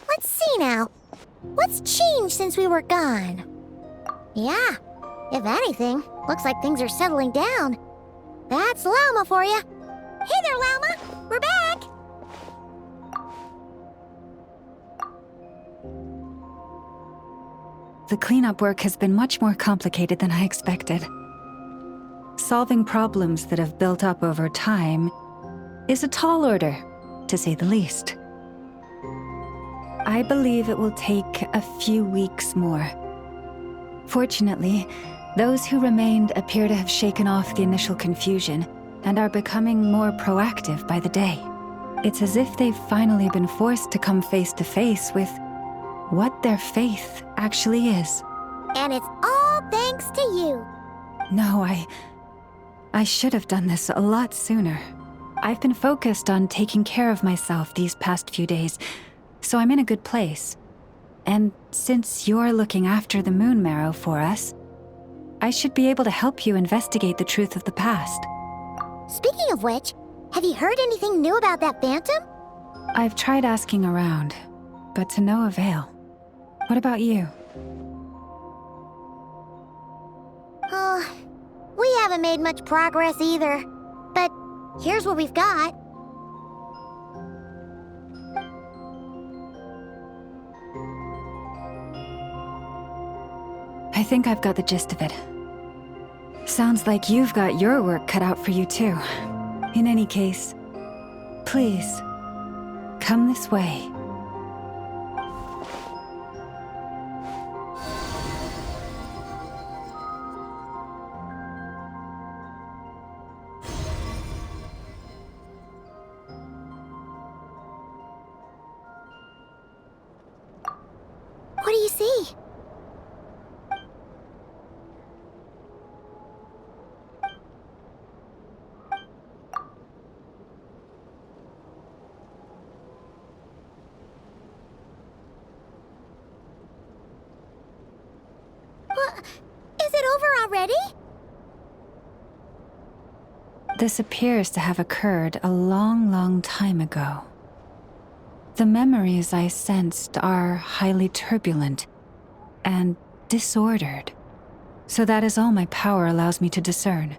Let's see now. What's changed since we were gone? Yeah, if anything, looks like things are settling down. That's Llama for you. Hey there, Llama! We're back! The cleanup work has been much more complicated than I expected. Solving problems that have built up over time is a tall order, to say the least. I believe it will take a few weeks more. Fortunately, those who remained appear to have shaken off the initial confusion and are becoming more proactive by the day. It's as if they've finally been forced to come face to face with what their faith actually is. And it's all thanks to you. No, I should have done this a lot sooner. I've been focused on taking care of myself these past few days, so I'm in a good place. And since you're looking after the moon marrow for us, I should be able to help you investigate the truth of the past. Speaking of which, have you heard anything new about that phantom? I've tried asking around, but to no avail. What about you? We haven't made much progress either. But here's what we've got. I think I've got the gist of it. Sounds like you've got your work cut out for you too. In any case, please, come this way. What do you see? What? Is it over already? This appears to have occurred a long, long time ago. The memories I sensed are highly turbulent and disordered, so that is all my power allows me to discern.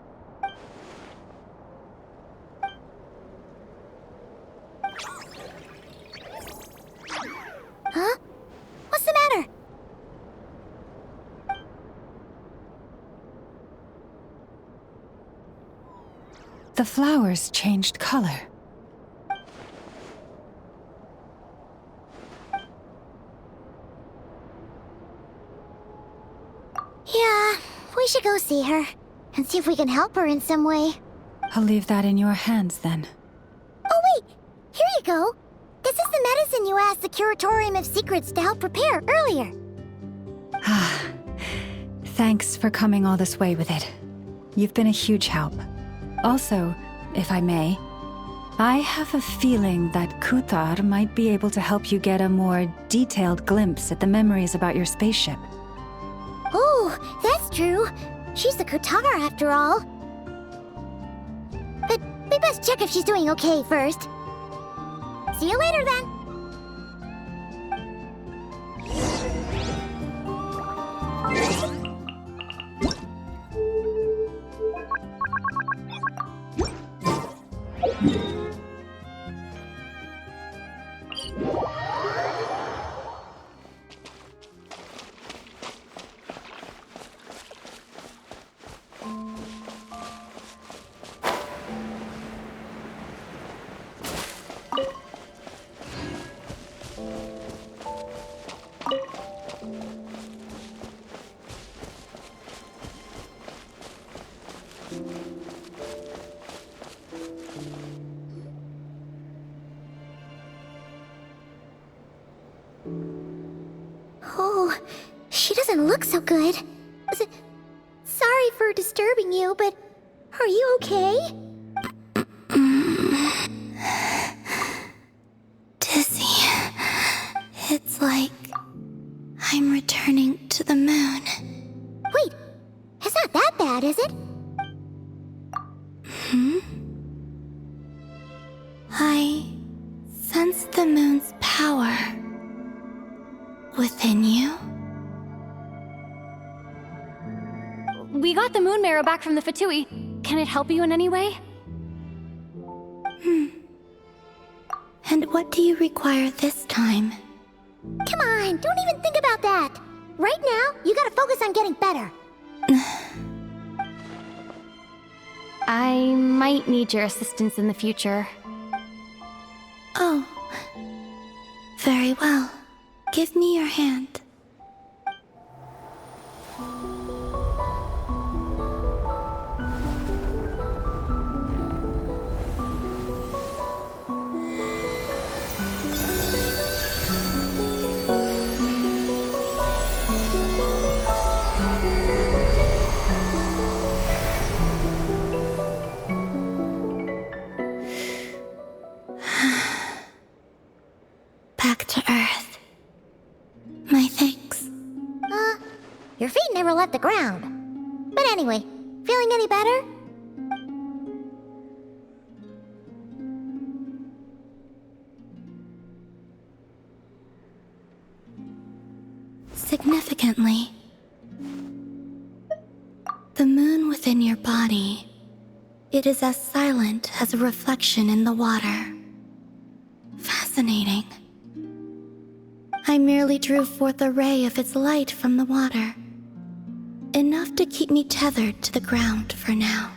Huh? What's the matter? The flowers changed color. Yeah, we should go see her and see if we can help her in some way. I'll leave that in your hands then. Oh wait, here you go. This is the medicine you asked the Curatorium of Secrets to help prepare earlier. Thanks for coming all this way with it. You've been a huge help. Also, if I may, I have a feeling that Kuthar might be able to help you get a more detailed glimpse at the memories about your spaceship. Oh, that's true. She's the Kutara after all. But we best check if she's doing okay first. See you later then. Oh, she doesn't look so good. Sorry for disturbing you, but are you okay? Dizzy. It's like I'm returning to the moon. Wait, it's not that bad, is it? the moon's power within you? We got the moon marrow back from the Fatui. Can it help you in any way? And what do you require this time? Come on, don't even think about that. Right now, you gotta focus on getting better. I might need your assistance in the future. Oh. Very well. Give me your hand. Back to Earth. My thanks. Your feet never left the ground. But anyway, feeling any better? Significantly, the moon within your body, it is as silent as a reflection in the water. Fascinating. I merely drew forth a ray of its light from the water, enough to keep me tethered to the ground for now.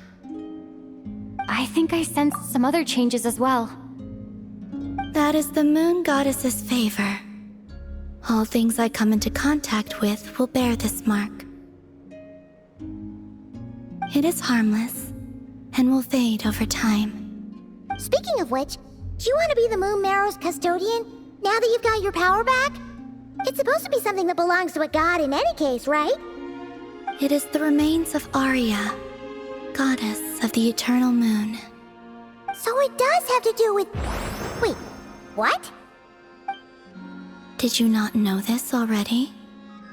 I think I sensed some other changes as well. That is the moon goddess's favor. All things I come into contact with will bear this mark. It is harmless and will fade over time. Speaking of which, do you want to be the moon marrow's custodian now that you've got your power back? It's supposed to be something that belongs to a god in any case, right? It is the remains of Arya, goddess of the eternal moon. So it does have to do with... Wait, what? Did you not know this already?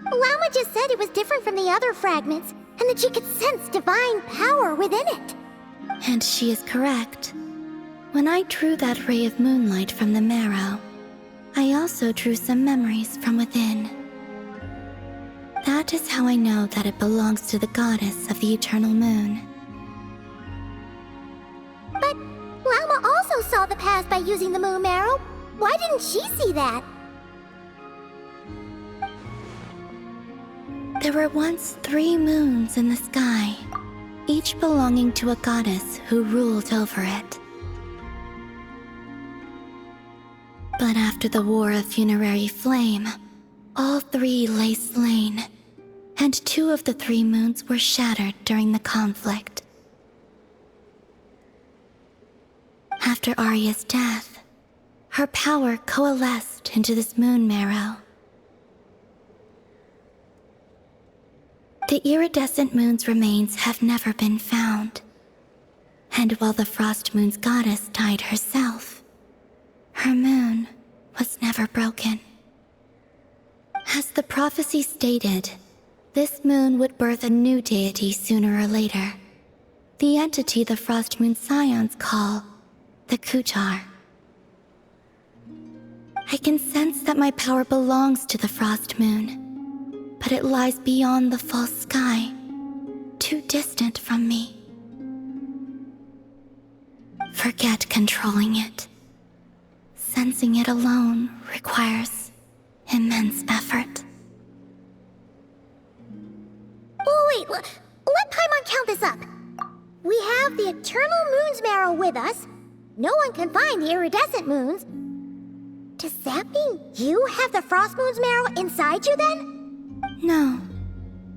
Llama just said it was different from the other fragments, and that she could sense divine power within it. And she is correct. When I drew that ray of moonlight from the marrow, I also drew some memories from within. That is how I know that it belongs to the goddess of the eternal moon. But Llama also saw the past by using the moon marrow. Why didn't she see that? There were once 3 moons in the sky, each belonging to a goddess who ruled over it. But after the War of Funerary Flame, all 3 lay slain, and 2 of the 3 moons were shattered during the conflict. After Arya's death, her power coalesced into this moon marrow. The iridescent moon's remains have never been found, and while the Frost Moon's goddess died herself, her moon was never broken. As the prophecy stated, this moon would birth a new deity sooner or later, the entity the Frost Moon Scions call the Kutar. I can sense that my power belongs to the Frost Moon, but it lies beyond the false sky, too distant from me. Forget controlling it. Sensing it alone requires immense effort. Oh, wait, let Paimon count this up. We have the Eternal Moon's marrow with us. No one can find the iridescent moons. Does that mean you have the Frost Moon's marrow inside you then? No.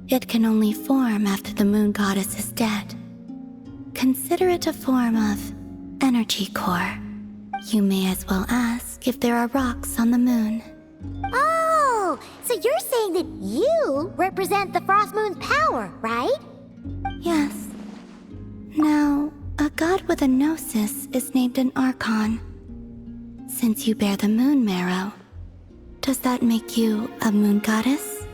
It can only form after the moon goddess is dead. Consider it a form of energy core. You may as well ask if there are rocks on the moon. Oh, so you're saying that you represent the Frost Moon's power, right? Yes. Now, a god with a gnosis is named an Archon. Since you bear the moon marrow, does that make you a moon goddess?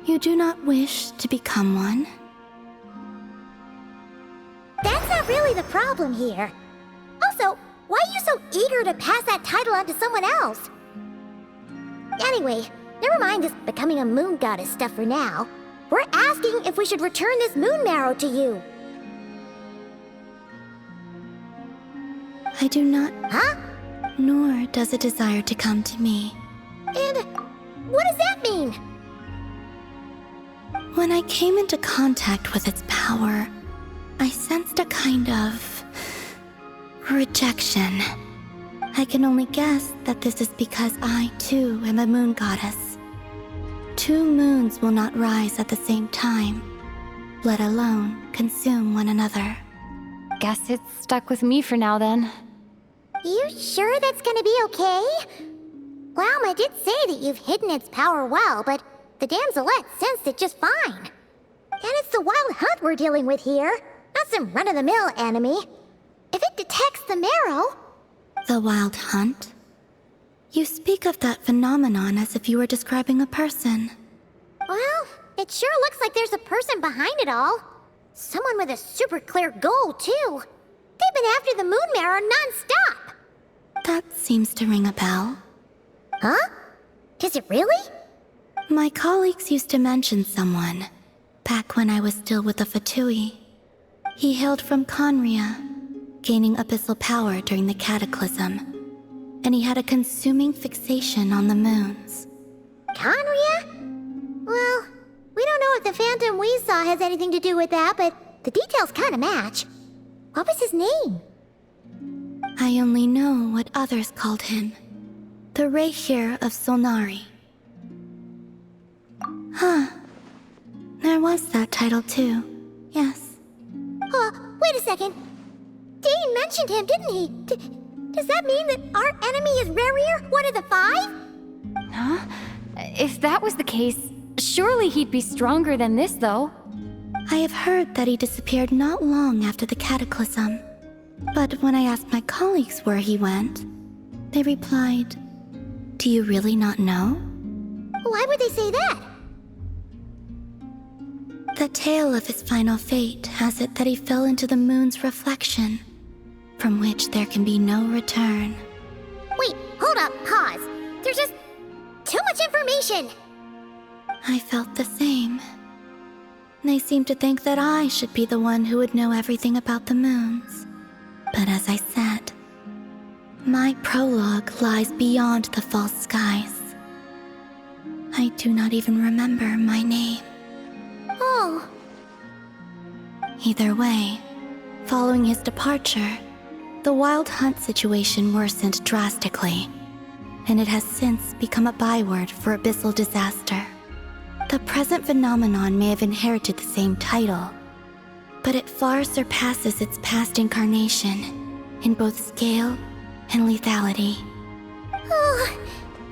You do not wish to become one? That's not really the problem here. Also, Why are you so eager to pass that title on to someone else? Anyway, never mind this becoming a moon goddess stuff for now. We're asking if we should return this moon marrow to you. I do not, Huh? nor does it desire to come to me. And what does that mean? When I came into contact with its power, I sensed a kind of rejection. I can only guess that this is because I, too, am a moon goddess. 2 moons will not rise at the same time, let alone consume one another. Guess it's stuck with me for now then. You sure that's gonna be okay? Lauma did say that you've hidden its power well, but the damselette sensed it just fine. And it's the wild hunt we're dealing with here, not some run-of-the-mill enemy. If it detects the marrow... The wild hunt? You speak of that phenomenon as if you were describing a person. Well, it sure looks like there's a person behind it all. Someone with a super clear goal, too. They've been after the moon marrow non-stop. That seems to ring a bell. Huh? Is it really? My colleagues used to mention someone, back when I was still with the Fatui. He hailed from Conria, gaining abyssal power during the Cataclysm, and he had a consuming fixation on the moons. Conria? Well, we don't know if the phantom we saw has anything to do with that, but the details kind of match. What was his name? I only know what others called him. The Rehir of Solnari. Huh. There was that title too. Yes. Wait a second. Dane mentioned him, didn't he? Does that mean that our enemy is Rerir, one of the 5? Huh? If that was the case, surely he'd be stronger than this, though. I have heard that he disappeared not long after the Cataclysm. But when I asked my colleagues where he went, they replied, "Do you really not know?" Why would they say that? The tale of his final fate has it that he fell into the moon's reflection, from which there can be no return. Wait, hold up, pause. There's just too much information. I felt the same. They seemed to think that I should be the one who would know everything about the moons. But as I said, my prologue lies beyond the false skies. I do not even remember my name. Oh, Either way, following his departure, the wild hunt situation worsened drastically, and it has since become a byword for abyssal disaster. The present phenomenon may have inherited the same title, but it far surpasses its past incarnation in both scale and lethality. oh,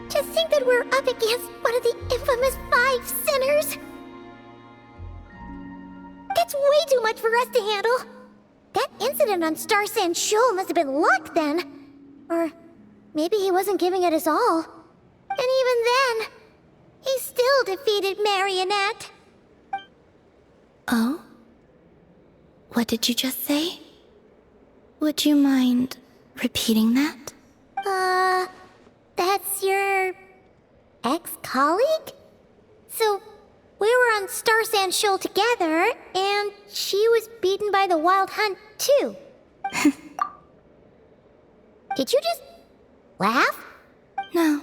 to think that we're up against one of the infamous 5 sinners. That's way too much for us to handle. That incident on Star Sand Shoal must have been luck then. Or maybe he wasn't giving it his all. And even then, he still defeated Marionette. Oh? What did you just say? Would you mind repeating that? That's your ex-colleague? So, we were on Star Sand Shoal together, and she was beaten by the Wild Hunt, too. Did you just laugh? No.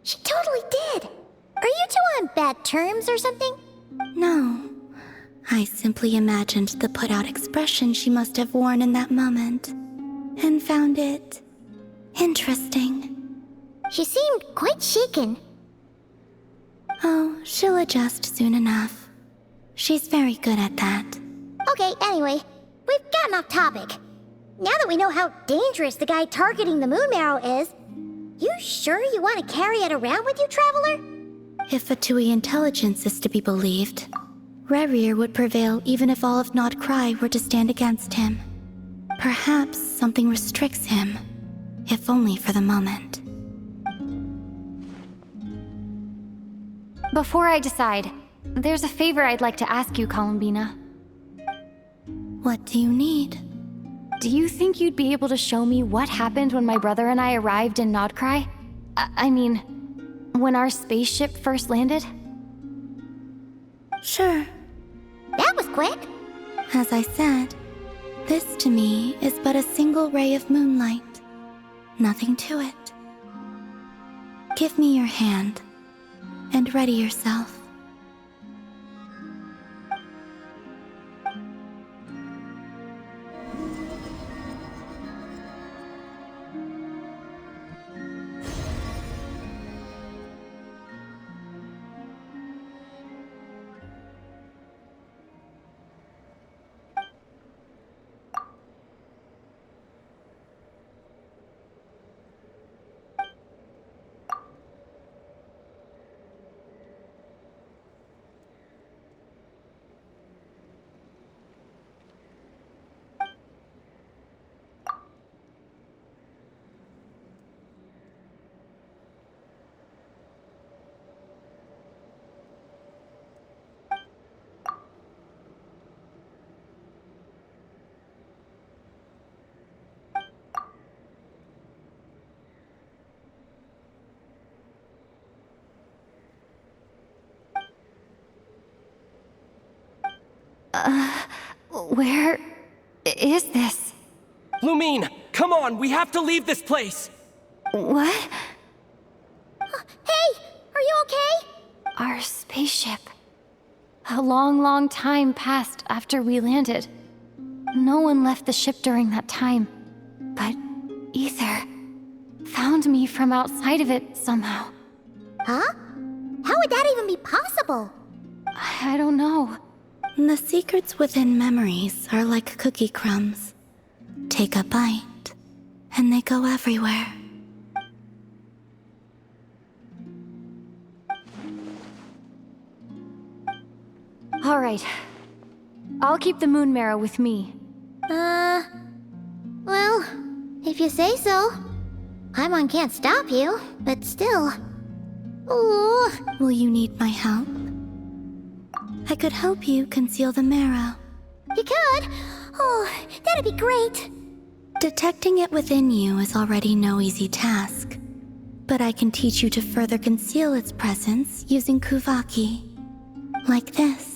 She totally did. Are you two on bad terms or something? No. I simply imagined the put-out expression she must have worn in that moment, and found it interesting. She seemed quite shaken. Oh, she'll adjust soon enough. She's very good at that. Okay, anyway, we've gotten off topic. Now that we know how dangerous the guy targeting the moon marrow is, you sure you want to carry it around with you, Traveler? If Fatui intelligence is to be believed, Rerir would prevail even if all of Nod-Krai were to stand against him. Perhaps something restricts him, if only for the moment. Before I decide, there's a favor I'd like to ask you, Columbina. What do you need? Do you think you'd be able to show me what happened when my brother and I arrived in Nod-Krai? I mean, when our spaceship first landed? Sure. That was quick. As I said, this to me is but a single ray of moonlight. Nothing to it. Give me your hand, and ready yourself. Where is this? Lumine, come on, we have to leave this place! What? Hey, are you okay? Our spaceship. A long, long time passed after we landed. No one left the ship during that time. But Ether found me from outside of it somehow. Huh? How would that even be possible? I don't know. The secrets within memories are like cookie crumbs. Take a bite, and they go everywhere. All right. I'll keep the moon marrow with me. Well, if you say so. Paimon can't stop you, but still. Ooh. Will you need my help? I could help you conceal the marrow. You could? Oh, that'd be great. Detecting it within you is already no easy task. But I can teach you to further conceal its presence using Kuvaki. Like this.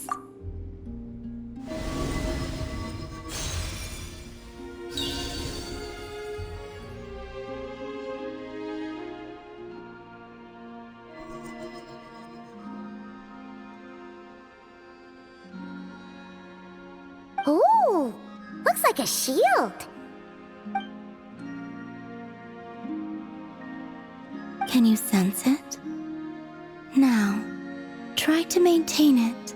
Ooh, looks like a shield. Can you sense it? Now, try to maintain it.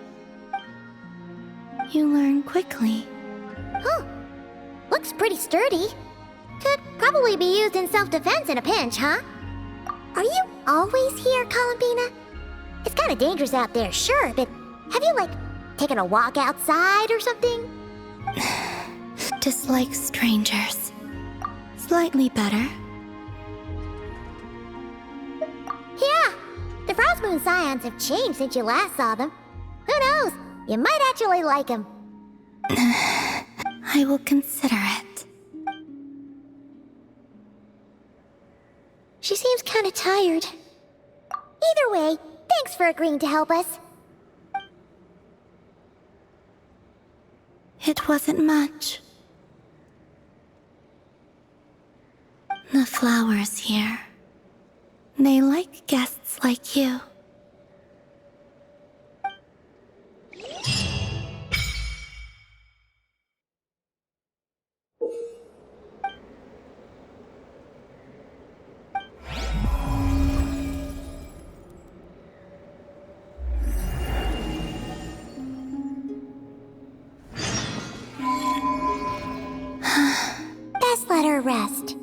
You learn quickly. Huh. Looks pretty sturdy. Could probably be used in self-defense in a pinch, huh? Are you always here, Columbina? It's kinda dangerous out there, sure, but have you, taken a walk outside or something? Dislike strangers. Slightly better. Yeah, the Frost Moon Scions have changed since you last saw them. Who knows? You might actually like them. I will consider it. She seems kinda tired. Either way, thanks for agreeing to help us. It wasn't much. The flowers here. They like guests like you. Best let her rest.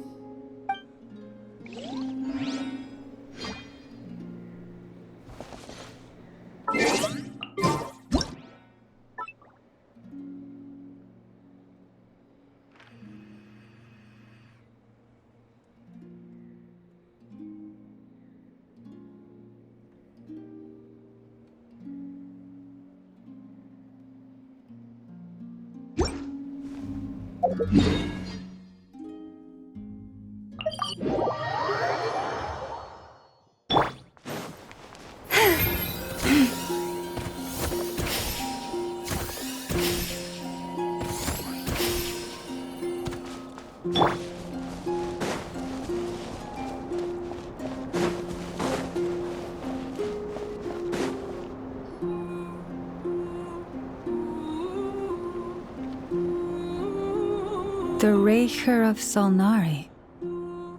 The Raker of Solnari.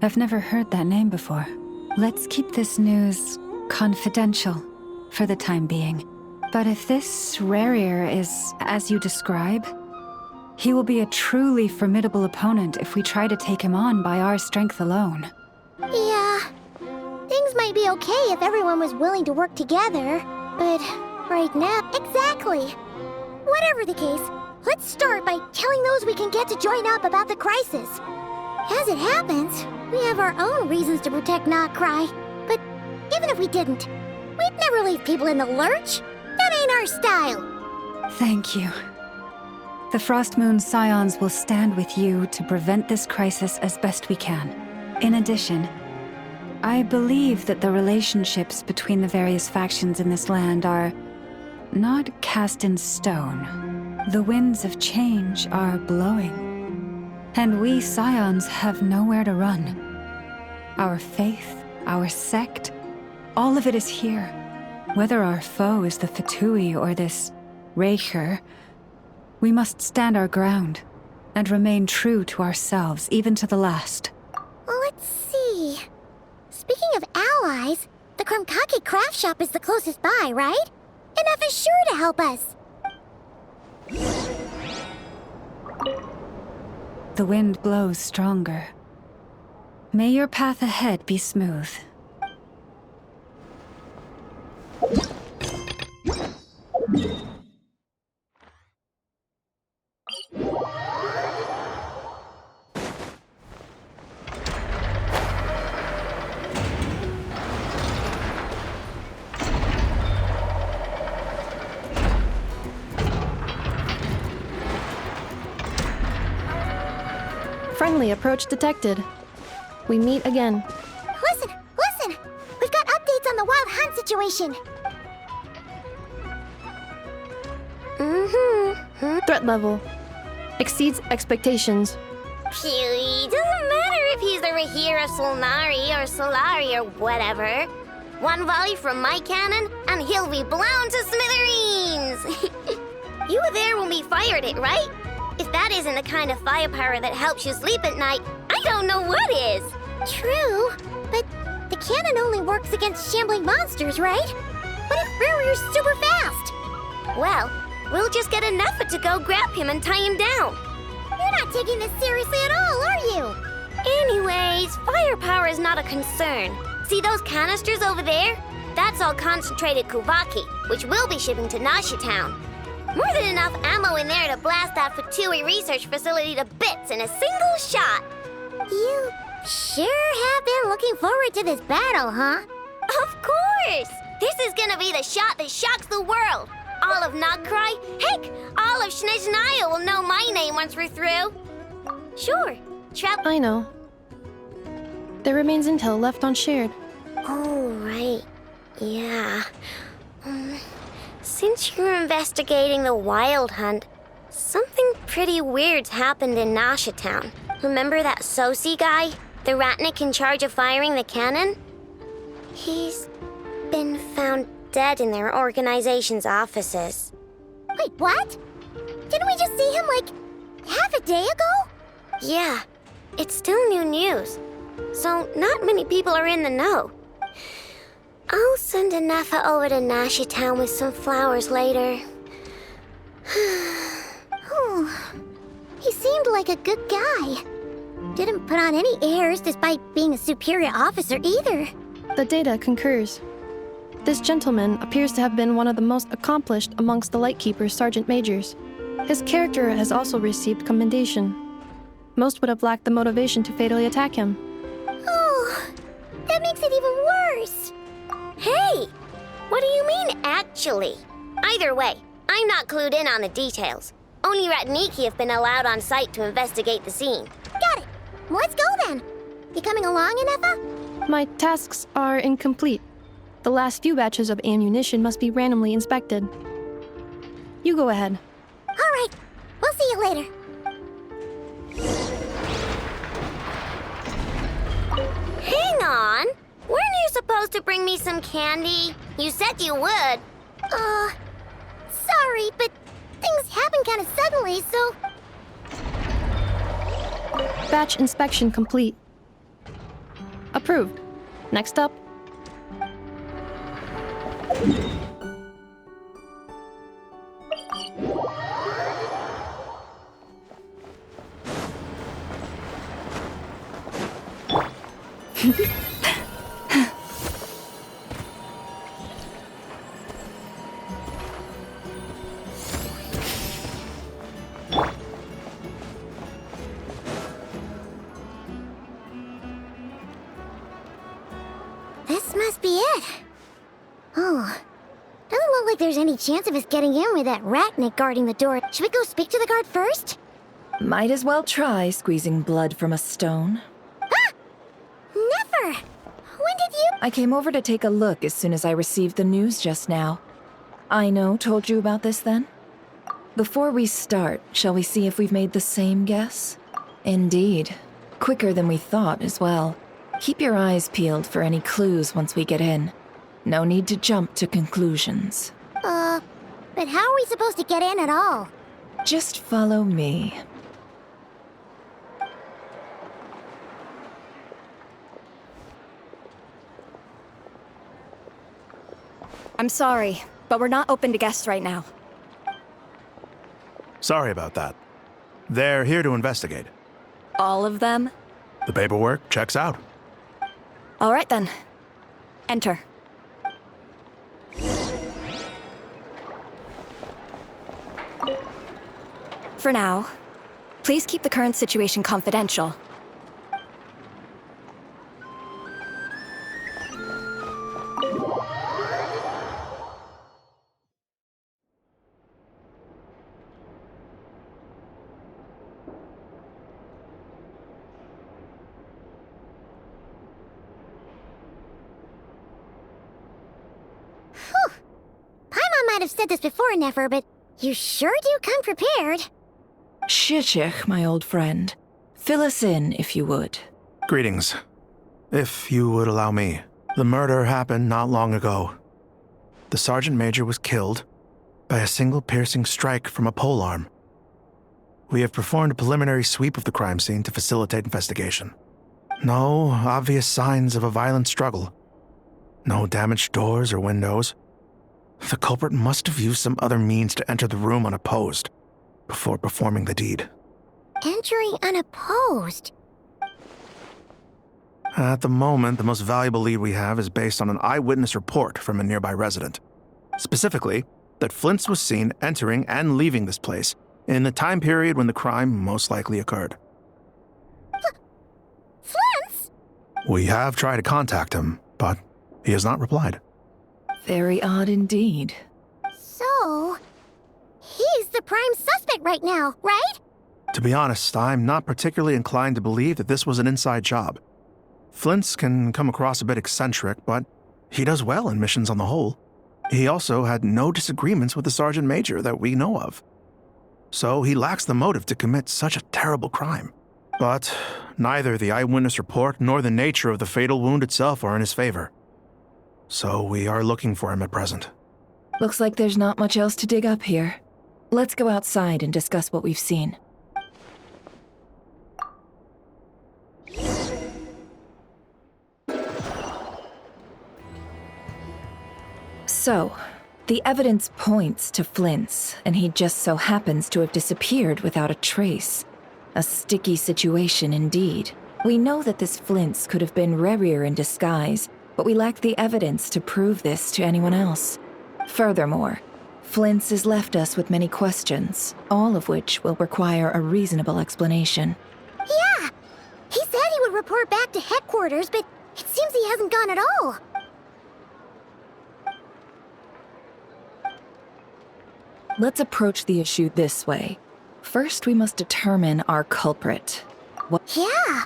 I've never heard that name before. Let's keep this news confidential for the time being. But if this Rarir is as you describe, he will be a truly formidable opponent if we try to take him on by our strength alone. Yeah, things might be okay if everyone was willing to work together, but right now, exactly. Whatever the case, let's start by telling those we can get to join up about the crisis. As it happens, we have our own reasons to protect Nod-Krai, but even if we didn't, we'd never leave people in the lurch. That ain't our style. Thank you. The Frost Moon Scions will stand with you to prevent this crisis as best we can. In addition, I believe that the relationships between the various factions in this land are not cast in stone. The winds of change are blowing, and we Scions have nowhere to run. Our faith, our sect, all of it is here. Whether our foe is the Fatui or this Raker, we must stand our ground and remain true to ourselves, even to the last. Let's see. Speaking of allies, the Krumkake craft shop is the closest by, right? Enough is sure to help us. The wind blows stronger. May your path ahead be smooth. Friendly approach detected. We meet again. Listen! We've got updates on the wild hunt situation. Threat level exceeds expectations. Phew, doesn't matter if he's the Rahira Solnari or Solari or whatever. One volley from my cannon, and he'll be blown to smithereens! You were there when we fired it, right? If that isn't the kind of firepower that helps you sleep at night, I don't know what is. True, but the cannon only works against shambling monsters, right? What if Rarir's super fast? Well, we'll just get an effort to go grab him and tie him down. You're not taking this seriously at all, are you? Anyways, firepower is not a concern. See those canisters over there? That's all concentrated Kuvaki, which we'll be shipping to Nashi Town. More than enough ammo in there to blast that Fatui research facility to bits in a single shot. You sure have been looking forward to this battle, huh? Of course! This is gonna be the shot that shocks the world. All of Nod-Krai, heck, all of Snezhnaya will know my name once we're through. Sure, I know. There remains intel left unshared. Oh, right. Yeah. Since you're investigating the wild hunt, something pretty weird's happened in Nashi Town. Remember that Sosi guy? The Ratnik in charge of firing the cannon? He's been found dead in their organization's offices. Wait, what? Didn't we just see him, like, half a day ago? Yeah, it's still new news. So not many people are in the know. I'll send a Nepha over to Nashi Town with some flowers later. He seemed like a good guy. Didn't put on any airs despite being a superior officer either. The data concurs. This gentleman appears to have been one of the most accomplished amongst the Lightkeeper's sergeant majors. His character has also received commendation. Most would have lacked the motivation to fatally attack him. Oh, that makes it even worse. Hey! What do you mean, actually? Either way, I'm not clued in on the details. Only Ratniki have been allowed on site to investigate the scene. Got it. Let's go then. You coming along, Inefa? My tasks are incomplete. The last few batches of ammunition must be randomly inspected. You go ahead. All right. We'll see you later. Hang on! Weren't you supposed to bring me some candy? You said you would. Sorry, but things happened kind of suddenly, so... Batch inspection complete. Approved. Next up. This must be it. Oh, doesn't look like there's any chance of us getting in with that ratnik guarding the door. Should we go speak to the guard first? Might as well try squeezing blood from a stone. Never! When did you— I came over to take a look as soon as I received the news just now. Aino told you about this then? Before we start, shall we see if we've made the same guess? Indeed. Quicker than we thought as well. Keep your eyes peeled for any clues once we get in. No need to jump to conclusions. But how are we supposed to get in at all? Just follow me. I'm sorry, but we're not open to guests right now. Sorry about that. They're here to investigate. All of them? The paperwork checks out. All right then. Enter. For now, please keep the current situation confidential. Paimon might have said this before, Nefer, but you sure do come prepared. Shishich, my old friend. Fill us in, if you would. Greetings. If you would allow me. The murder happened not long ago. The Sergeant Major was killed by a single piercing strike from a polearm. We have performed a preliminary sweep of the crime scene to facilitate investigation. No obvious signs of a violent struggle. No damaged doors or windows. The culprit must have used some other means to enter the room unopposed before performing the deed. Entering unopposed. At the moment, the most valuable lead we have is based on an eyewitness report from a nearby resident. Specifically, that Flint's was seen entering and leaving this place in the time period when the crime most likely occurred. Flint's? We have tried to contact him, but he has not replied. Very odd indeed. So, he's the prime suspect right now, right? To be honest, I'm not particularly inclined to believe that this was an inside job. Flint's can come across a bit eccentric, but he does well in missions on the whole. He also had no disagreements with the Sergeant Major that we know of. So he lacks the motive to commit such a terrible crime. But neither the eyewitness report nor the nature of the fatal wound itself are in his favor. So we are looking for him at present. Looks like there's not much else to dig up here. Let's go outside and discuss what we've seen. So, the evidence points to Flint's, and he just so happens to have disappeared without a trace. A sticky situation indeed. We know that this Flint's could have been Rerir in disguise, but we lack the evidence to prove this to anyone else. Furthermore, Flint's has left us with many questions, all of which will require a reasonable explanation. Yeah! He said he would report back to headquarters, but it seems he hasn't gone at all. Let's approach the issue this way. First, we must determine our culprit. Yeah!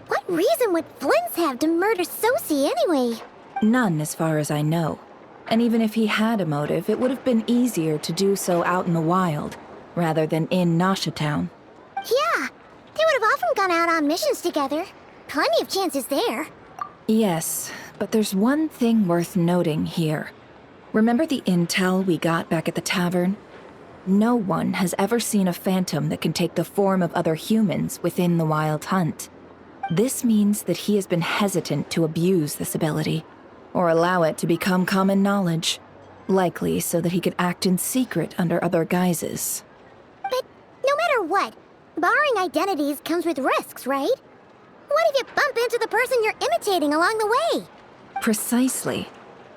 What reason would Flint's have to murder Sosie anyway? None, as far as I know. And even if he had a motive, it would have been easier to do so out in the wild, rather than in Nasha Town. Yeah, they would have often gone out on missions together. Plenty of chances there. Yes, but there's one thing worth noting here. Remember the intel we got back at the tavern? No one has ever seen a phantom that can take the form of other humans within the Wild Hunt. This means that he has been hesitant to abuse this ability, or allow it to become common knowledge, likely so that he could act in secret under other guises. But no matter what, borrowing identities comes with risks, right? What if you bump into the person you're imitating along the way? Precisely.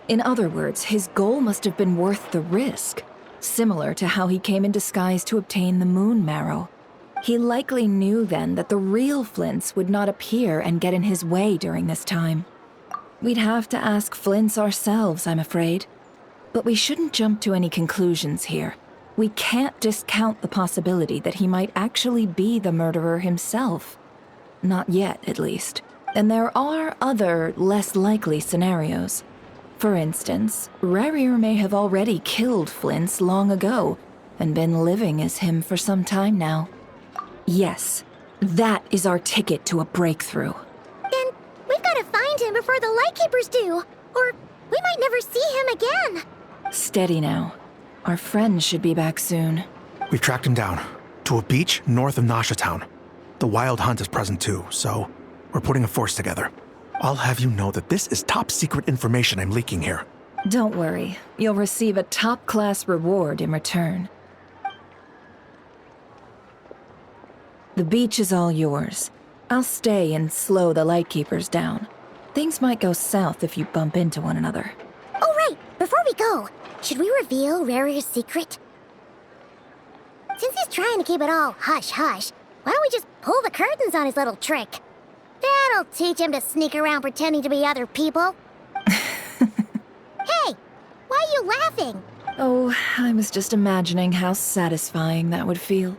In other words, his goal must have been worth the risk, similar to how he came in disguise to obtain the moon marrow. He likely knew then that the real Flints would not appear and get in his way during this time. We'd have to ask Flints ourselves, I'm afraid. But we shouldn't jump to any conclusions here. We can't discount the possibility that he might actually be the murderer himself. Not yet, at least. And there are other, less likely scenarios. For instance, Rarier may have already killed Flints long ago and been living as him for some time now. Yes, that is our ticket to a breakthrough. Then we've got to find him before the Lightkeepers do, or we might never see him again. Steady now. Our friend should be back soon. We've tracked him down to a beach north of Nasha Town. The Wild Hunt is present too, so we're putting a force together. I'll have you know that this is top secret information I'm leaking here. Don't worry. You'll receive a top-class reward in return. The beach is all yours. I'll stay and slow the Lightkeepers down. Things might go south if you bump into one another. Oh, right. Before we go, should we reveal Rarier's secret? Since he's trying to keep it all hush-hush, why don't we just pull the curtains on his little trick? That'll teach him to sneak around pretending to be other people. Hey, why are you laughing? Oh, I was just imagining how satisfying that would feel.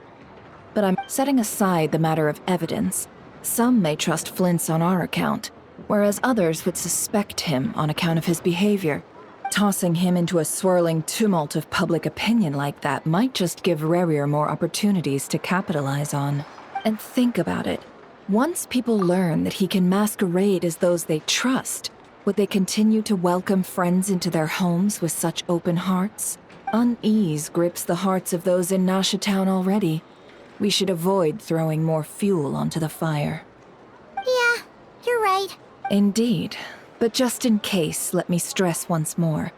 But I'm setting aside the matter of evidence. Some may trust Flint's on our account, whereas others would suspect him on account of his behavior. Tossing him into a swirling tumult of public opinion like that might just give Rarier more opportunities to capitalize on. And think about it. Once people learn that he can masquerade as those they trust, would they continue to welcome friends into their homes with such open hearts? Unease grips the hearts of those in Nasha Town already. We should avoid throwing more fuel onto the fire. Yeah, you're right. Indeed. But just in case, let me stress once more.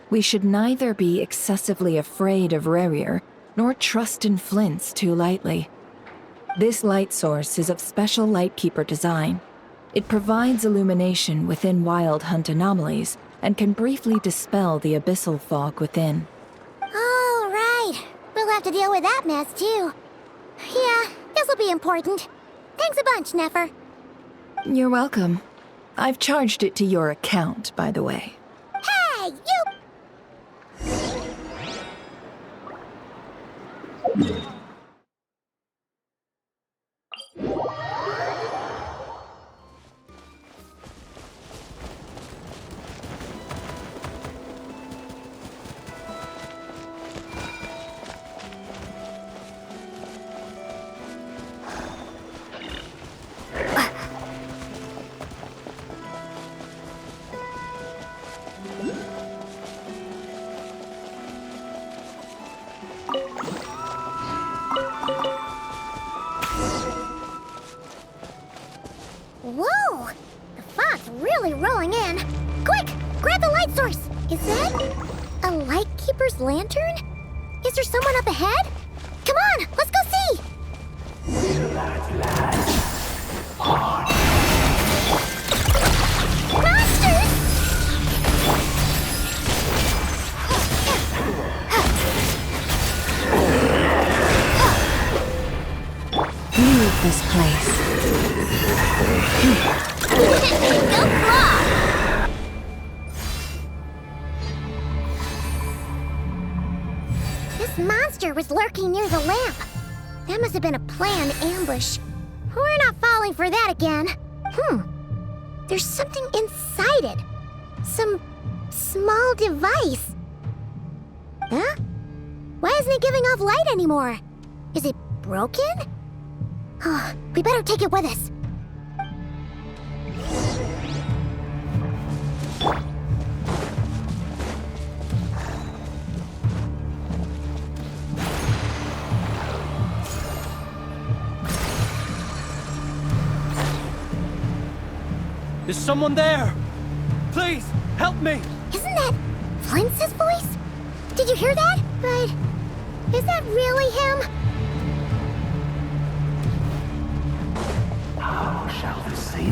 We should neither be excessively afraid of Rarier, nor trust in Flints too lightly. This light source is of special Lightkeeper design. It provides illumination within Wild Hunt anomalies, and can briefly dispel the abyssal fog within. All right. We'll have to deal with that mess, too. Yeah, this'll be important. Thanks a bunch, Nefer. You're welcome. I've charged it to your account, by the way. Hey, you... Whoa! The fog's really rolling in. Quick! Grab the light source! Is that a Lightkeeper's lantern? Is there someone up ahead? Come on! Let's go see! Monsters! Leave this place. Go claw! This monster was lurking near the lamp. That must have been a planned ambush. We're not falling for that again. There's something inside it. Some small device. Huh? Why isn't it giving off light anymore? Is it broken? Oh, we better take it with us. Is someone there? Please, help me! Isn't that Flintz's voice? Did you hear that? But is that really him? How shall the satyr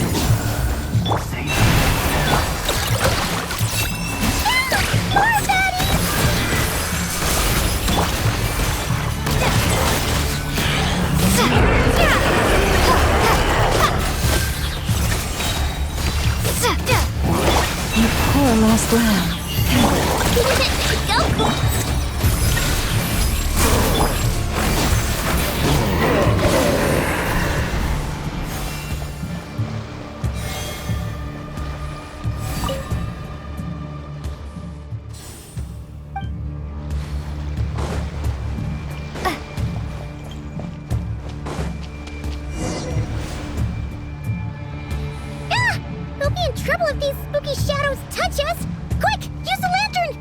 say that? More baddies! You poor lost lamb. Go! We'll be in trouble if these spooky shadows touch us! Quick, use the lantern!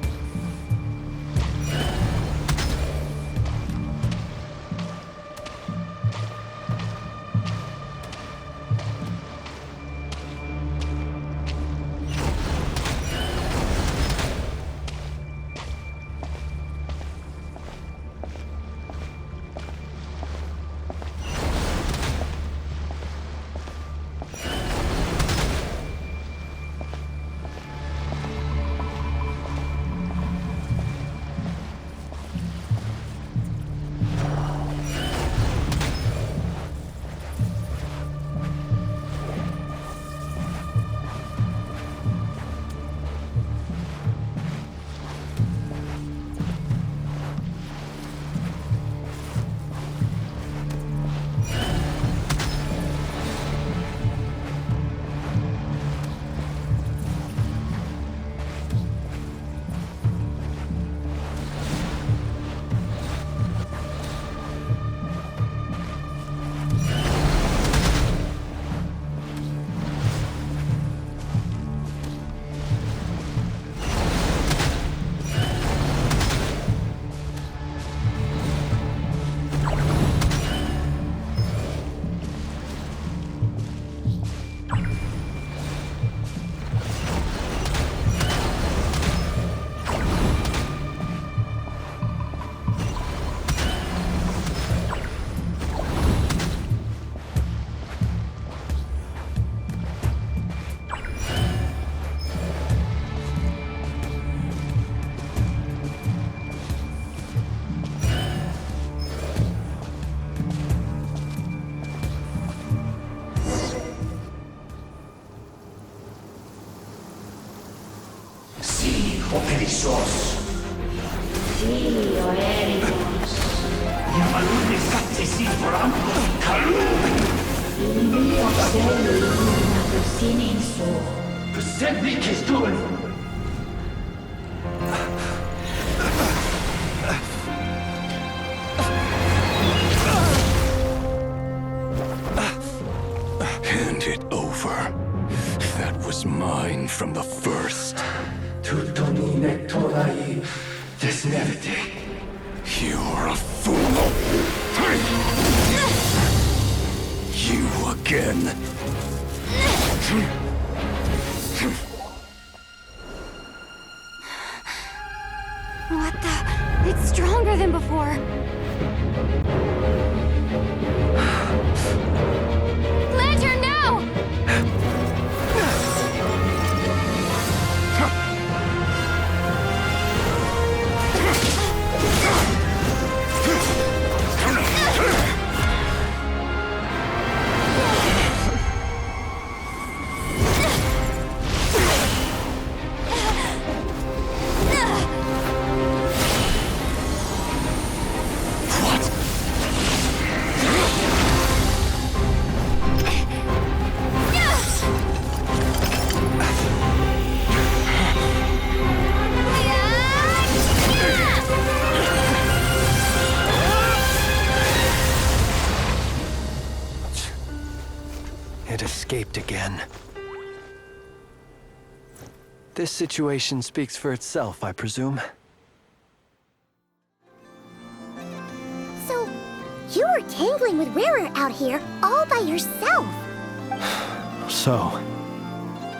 Operissos. Sí, oericos. Yamalune katesi forambos kalun. Ilmio seli siniso. Sedvi kistun. Hand it over. That was mine from the first. Tutoni nektorai desnevite. You're a fool. You again. What the? It's stronger than before. Lantern, now! It escaped again. This situation speaks for itself, I presume. So, you were tangling with Rarer out here all by yourself. So,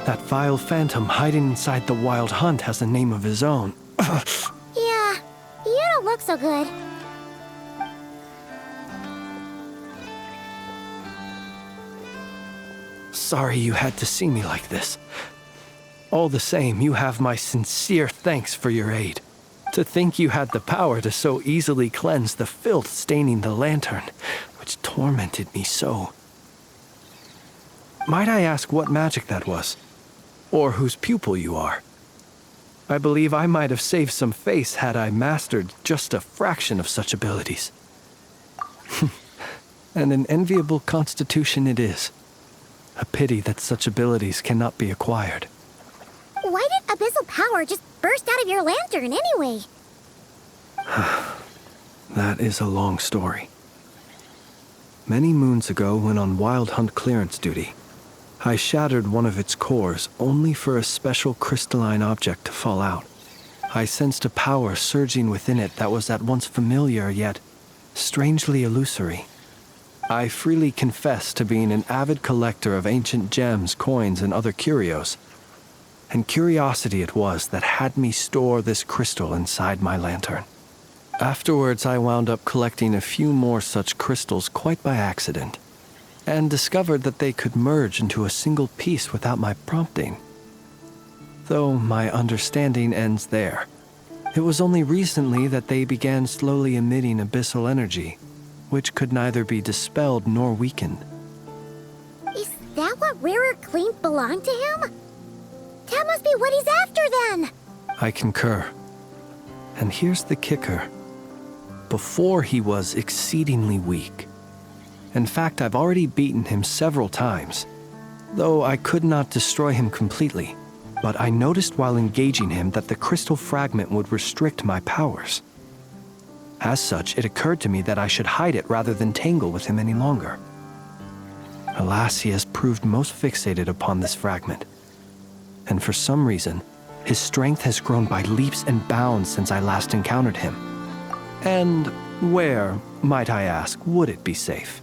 That vile phantom hiding inside the Wild Hunt has a name of his own. Yeah, you don't look so good. Sorry you had to see me like this. All the same, you have my sincere thanks for your aid. To think you had the power to so easily cleanse the filth staining the lantern, which tormented me so. Might I ask what magic that was? Or whose pupil you are? I believe I might have saved some face had I mastered just a fraction of such abilities. And an enviable constitution it is. A pity that such abilities cannot be acquired. Why did abyssal power just burst out of your lantern anyway? That is a long story. Many moons ago, when on Wild Hunt clearance duty, I shattered one of its cores only for a special crystalline object to fall out. I sensed a power surging within it that was at once familiar yet strangely illusory. I freely confess to being an avid collector of ancient gems, coins, and other curios. And curiosity it was that had me store this crystal inside my lantern. Afterwards, I wound up collecting a few more such crystals quite by accident, and discovered that they could merge into a single piece without my prompting. Though my understanding ends there. It was only recently that they began slowly emitting abyssal energy, which could neither be dispelled nor weakened. Is that what Rarer claimed belonged to him? That must be what he's after then! I concur. And here's the kicker. Before he was exceedingly weak. In fact, I've already beaten him several times, though I could not destroy him completely. But I noticed while engaging him that the crystal fragment would restrict my powers. As such, it occurred to me that I should hide it rather than tangle with him any longer. Alas, he has proved most fixated upon this fragment. And for some reason, his strength has grown by leaps and bounds since I last encountered him. And where, might I ask, would it be safe?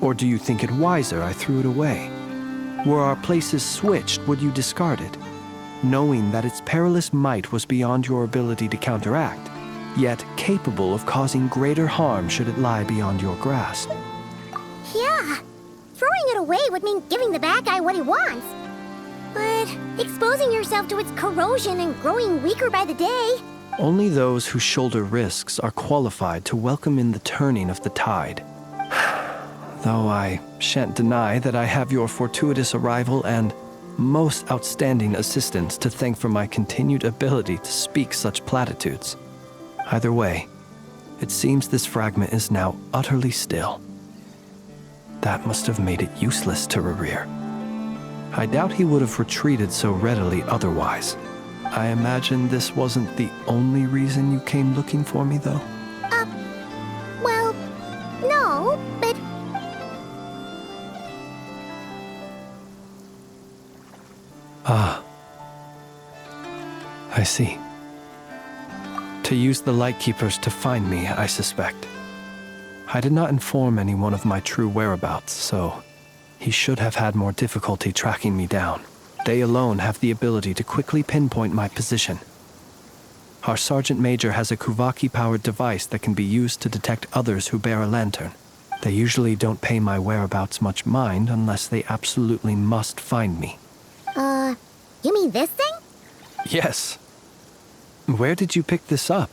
Or do you think it wiser I threw it away? Were our places switched, would you discard it, knowing that its perilous might was beyond your ability to counteract, yet capable of causing greater harm should it lie beyond your grasp? Yeah, throwing it away would mean giving the bad guy what he wants. But exposing yourself to its corrosion and growing weaker by the day... Only those who shoulder risks are qualified to welcome in the turning of the tide. Though I shan't deny that I have your fortuitous arrival and most outstanding assistance to thank for my continued ability to speak such platitudes. Either way, it seems this fragment is now utterly still. That must have made it useless to Rarir. I doubt he would have retreated so readily otherwise. I imagine this wasn't the only reason you came looking for me, though? Well, no, but... Ah. I see. To use the Lightkeepers to find me, I suspect. I did not inform anyone of my true whereabouts, so he should have had more difficulty tracking me down. They alone have the ability to quickly pinpoint my position. Our Sergeant Major has a Kuvaki-powered device that can be used to detect others who bear a lantern. They usually don't pay my whereabouts much mind unless they absolutely must find me. You mean this thing? Yes. Where did you pick this up?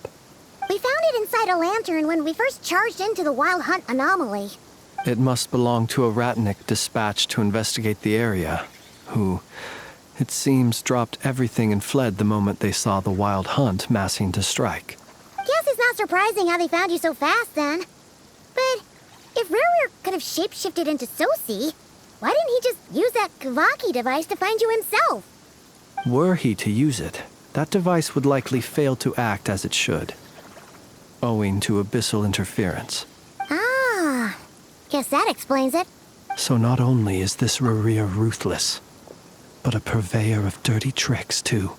We found it inside a lantern when we first charged into the Wild Hunt anomaly. It must belong to a Ratnik dispatched to investigate the area, who, it seems, dropped everything and fled the moment they saw the Wild Hunt massing to strike. Guess it's not surprising how they found you so fast, then. But if Rarir could have shapeshifted into Sosi, why didn't he just use that Kavaki device to find you himself? Were he to use it, that device would likely fail to act as it should, owing to abyssal interference. Ah, guess that explains it. So not only is this Rarir ruthless, but a purveyor of dirty tricks, too.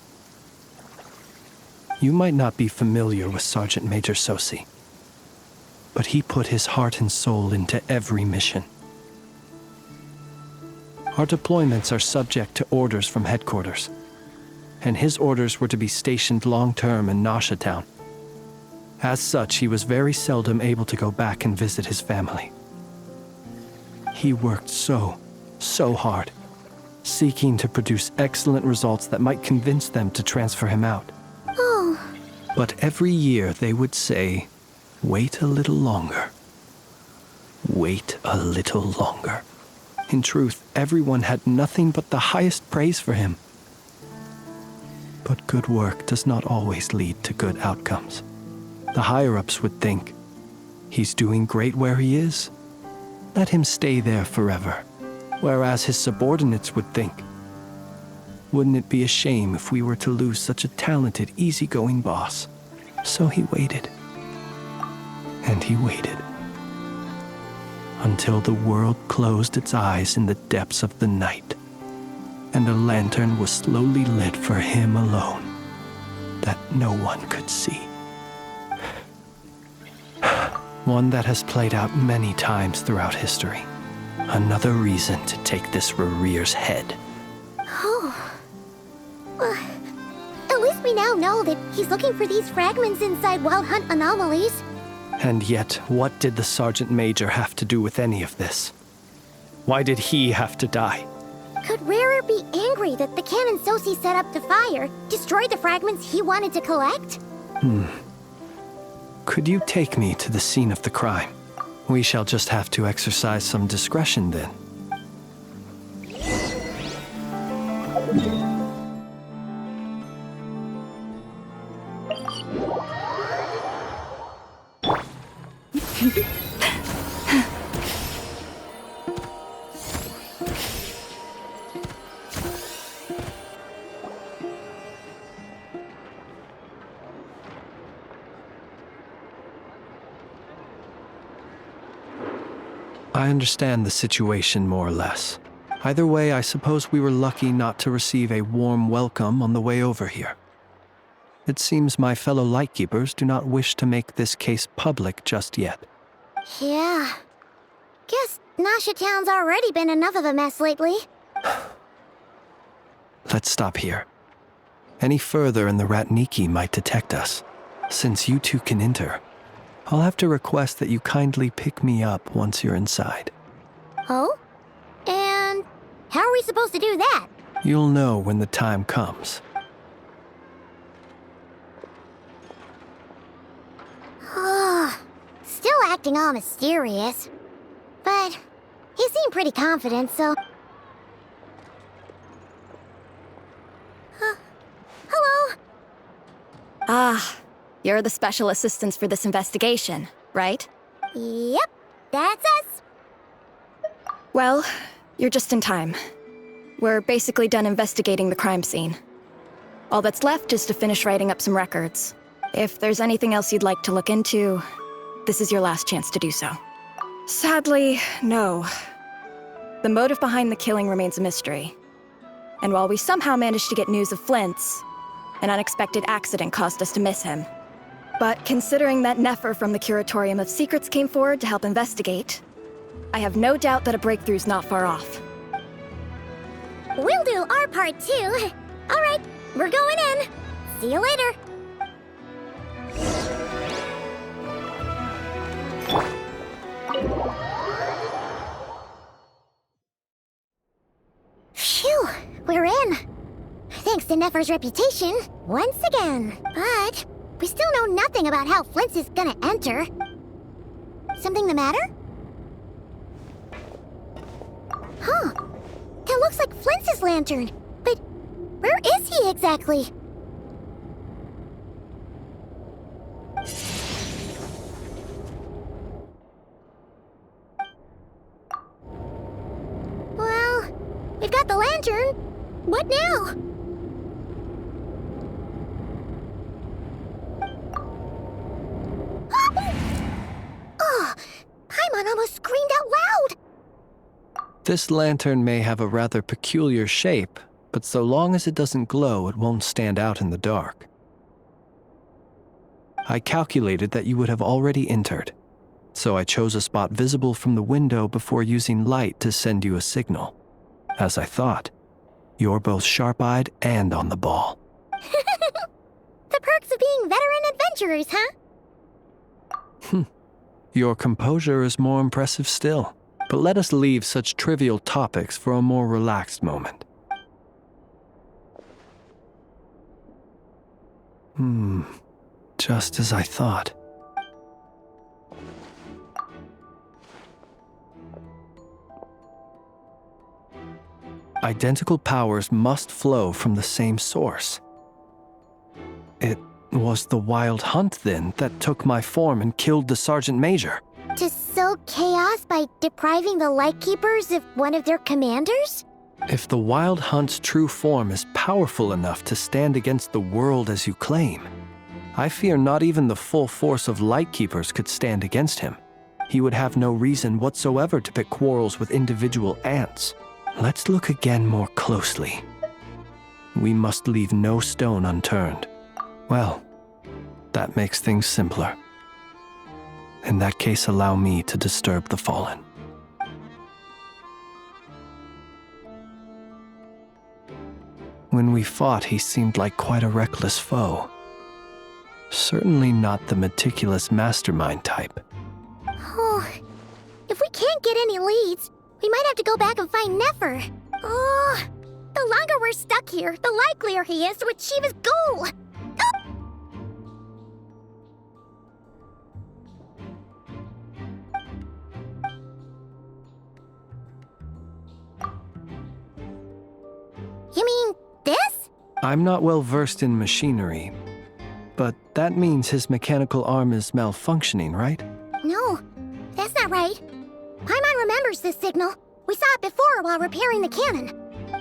You might not be familiar with Sergeant Major Sosi, but he put his heart and soul into every mission. Our deployments are subject to orders from headquarters, and his orders were to be stationed long-term in Nasha Town. As such, he was very seldom able to go back and visit his family. He worked so hard, seeking to produce excellent results that might convince them to transfer him out. Oh. But every year they would say, "Wait a little longer. Wait a little longer." In truth, everyone had nothing but the highest praise for him. But good work does not always lead to good outcomes. The higher-ups would think, he's doing great where he is. Let him stay there forever. Whereas his subordinates would think, wouldn't it be a shame if we were to lose such a talented, easygoing boss? So he waited. And he waited. Until the world closed its eyes in the depths of the night, and a lantern was slowly lit for him alone, that no one could see. One that has played out many times throughout history. Another reason to take this Rerere's head. Oh. At least we now know that he's looking for these fragments inside Wild Hunt anomalies. And yet, what did the Sergeant Major have to do with any of this? Why did he have to die? Could Rarer be angry that the cannon Sosi set up to fire destroyed the fragments he wanted to collect? Could you take me to the scene of the crime? We shall just have to exercise some discretion then. I understand the situation more or less. Either way, I suppose we were lucky not to receive a warm welcome on the way over here. It seems my fellow Lightkeepers do not wish to make this case public just yet. Yeah. Guess Nasha Town's already been enough of a mess lately. Let's stop here. Any further and the Ratniki might detect us. Since you two can enter, I'll have to request that you kindly pick me up once you're inside. Oh? And how are we supposed to do that? You'll know when the time comes. Still acting all mysterious. But he seemed pretty confident, so... Hello? Ah, you're the special assistants for this investigation, right? Yep, that's us. Well, you're just in time. We're basically done investigating the crime scene. All that's left is to finish writing up some records. If there's anything else you'd like to look into, this is your last chance to do so. Sadly, no. The motive behind the killing remains a mystery. And while we somehow managed to get news of Flint's, an unexpected accident caused us to miss him. But considering that Nefer from the Curatorium of Secrets came forward to help investigate, I have no doubt that a breakthrough's not far off. We'll do our part too. All right, we're going in. See you later. Phew, we're in. Thanks to Nefer's reputation, once again. But we still know nothing about how Flint's is gonna enter. Something the matter? Huh. That looks like Flint's lantern. But where is he exactly? Well, we've got the lantern. What now? Oh, Paimon almost screamed out loud. This lantern may have a rather peculiar shape, but so long as it doesn't glow, it won't stand out in the dark. I calculated that you would have already entered, so I chose a spot visible from the window before using light to send you a signal. As I thought, you're both sharp-eyed and on the ball. The perks of being veteran adventurers, huh? Your composure is more impressive still. But let us leave such trivial topics for a more relaxed moment. Just as I thought. Identical powers must flow from the same source. It was the Wild Hunt, then, that took my form and killed the Sergeant Major. To sow chaos by depriving the Lightkeepers of one of their commanders? If the Wild Hunt's true form is powerful enough to stand against the world as you claim, I fear not even the full force of Lightkeepers could stand against him. He would have no reason whatsoever to pick quarrels with individual ants. Let's look again more closely. We must leave no stone unturned. Well, that makes things simpler. In that case, allow me to disturb the fallen. When we fought, he seemed like quite a reckless foe. Certainly not the meticulous mastermind type. Oh, if we can't get any leads, we might have to go back and find Nefer. Oh, the longer we're stuck here, the likelier he is to achieve his goal. You mean this? I'm not well versed in machinery, but that means his mechanical arm is malfunctioning, right? No, that's not right. Paimon remembers this signal. We saw it before while repairing the cannon.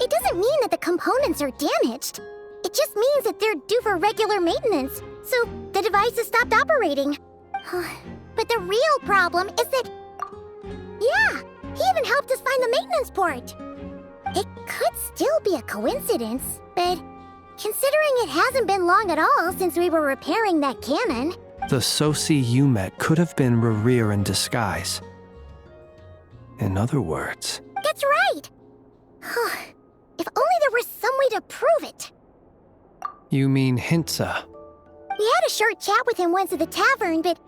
It doesn't mean that the components are damaged. It just means that they're due for regular maintenance, so the device has stopped operating. But the real problem is that... Yeah, he even helped us find the maintenance port. It could still be a coincidence, but considering it hasn't been long at all since we were repairing that cannon... The Sosi you met could have been Rerir in disguise. In other words... That's right! If only there was some way to prove it. You mean Hintsa? We had a short chat with him once at the tavern, but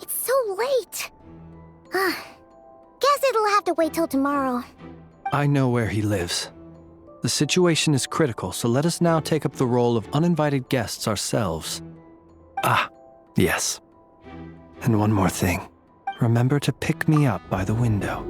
it's so late. Guess it'll have to wait till tomorrow. I know where he lives. The situation is critical, so let us now take up the role of uninvited guests ourselves. Ah, yes. And one more thing. Remember to pick me up by the window.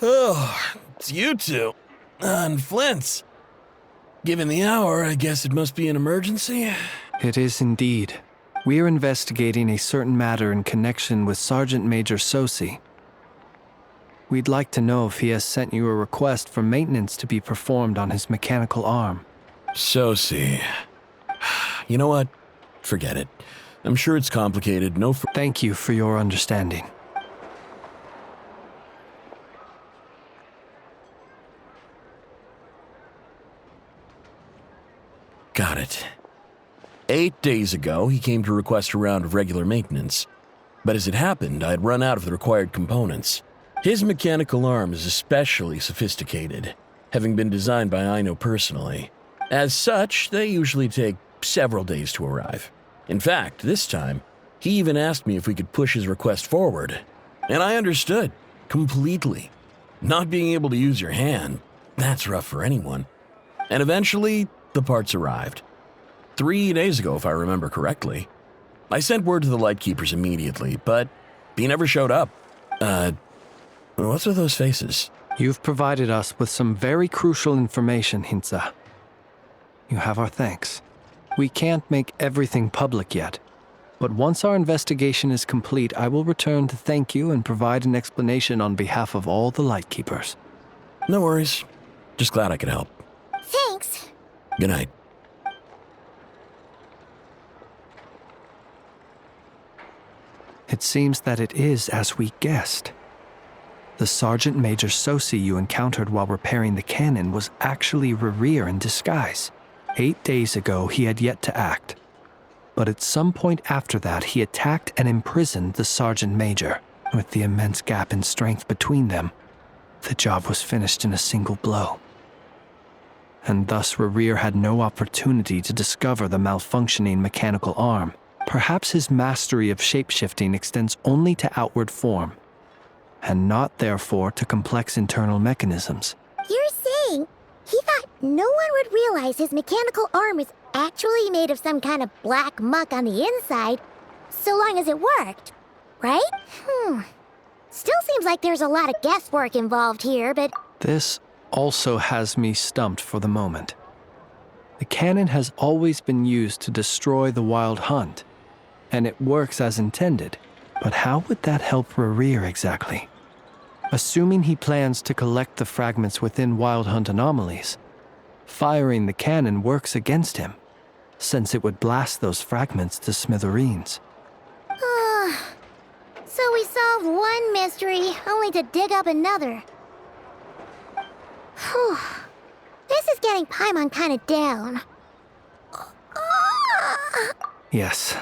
Oh, it's you two. And Flint's. Given the hour, I guess it must be an emergency. It is indeed. We are investigating a certain matter in connection with Sergeant Major Sosi. We'd like to know if he has sent you a request for maintenance to be performed on his mechanical arm. Sosi. You know what? Forget it. I'm sure it's complicated. Thank you for your understanding. Got it. 8 days ago, he came to request a round of regular maintenance. But as it happened, I had run out of the required components. His mechanical arm is especially sophisticated, having been designed by Aino personally. As such, they usually take several days to arrive. In fact, this time, he even asked me if we could push his request forward. And I understood, completely. Not being able to use your hand, that's rough for anyone. And eventually, the parts arrived. 3 days ago, if I remember correctly. I sent word to the Lightkeepers immediately, but he never showed up. What's with those faces? You've provided us with some very crucial information, Hintsa. You have our thanks. We can't make everything public yet, But once our investigation is complete, I will return to thank you and provide an explanation on behalf of all the Lightkeepers. No worries. Just glad I could help. Thanks. Good night. It seems that it is as we guessed. The Sergeant Major Sosi you encountered while repairing the cannon was actually Rerir in disguise. 8 days ago, he had yet to act. But at some point after that, he attacked and imprisoned the Sergeant Major. With the immense gap in strength between them, the job was finished in a single blow. And thus Rerir had no opportunity to discover the malfunctioning mechanical arm. Perhaps his mastery of shapeshifting extends only to outward form, and not therefore to complex internal mechanisms. You're saying he thought no one would realize his mechanical arm was actually made of some kind of black muck on the inside, so long as it worked, right? Still seems like there's a lot of guesswork involved here, but... This also has me stumped for the moment. The cannon has always been used to destroy the Wild Hunt, and it works as intended. But how would that help Rerir exactly? Assuming he plans to collect the fragments within Wild Hunt anomalies, firing the cannon works against him, since it would blast those fragments to smithereens. So we solved one mystery, only to dig up another. Whew. This is getting Paimon kind of down. Yes,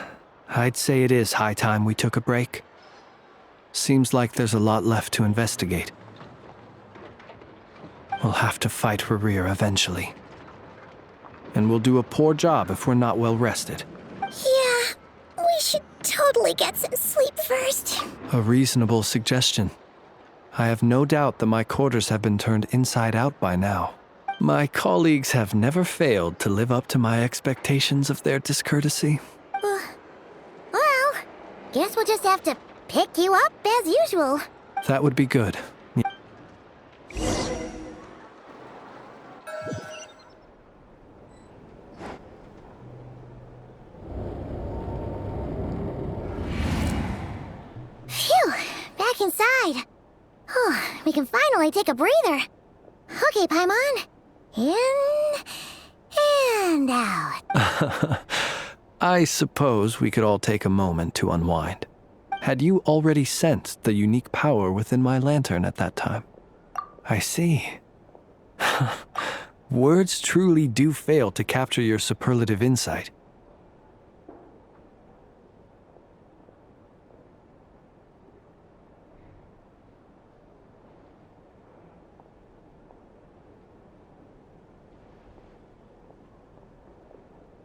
I'd say it is high time we took a break. Seems like there's a lot left to investigate. We'll have to fight Rerir eventually. And we'll do a poor job if we're not well rested. Yeah, we should totally get some sleep first. A reasonable suggestion. I have no doubt that my quarters have been turned inside out by now. My colleagues have never failed to live up to my expectations of their discourtesy. Well, guess we'll just have to pick you up as usual. That would be good. Phew, back inside. We can finally take a breather. Okay, Paimon. In and out. I suppose we could all take a moment to unwind. Had you already sensed the unique power within my lantern at that time? I see. Words truly do fail to capture your superlative insight.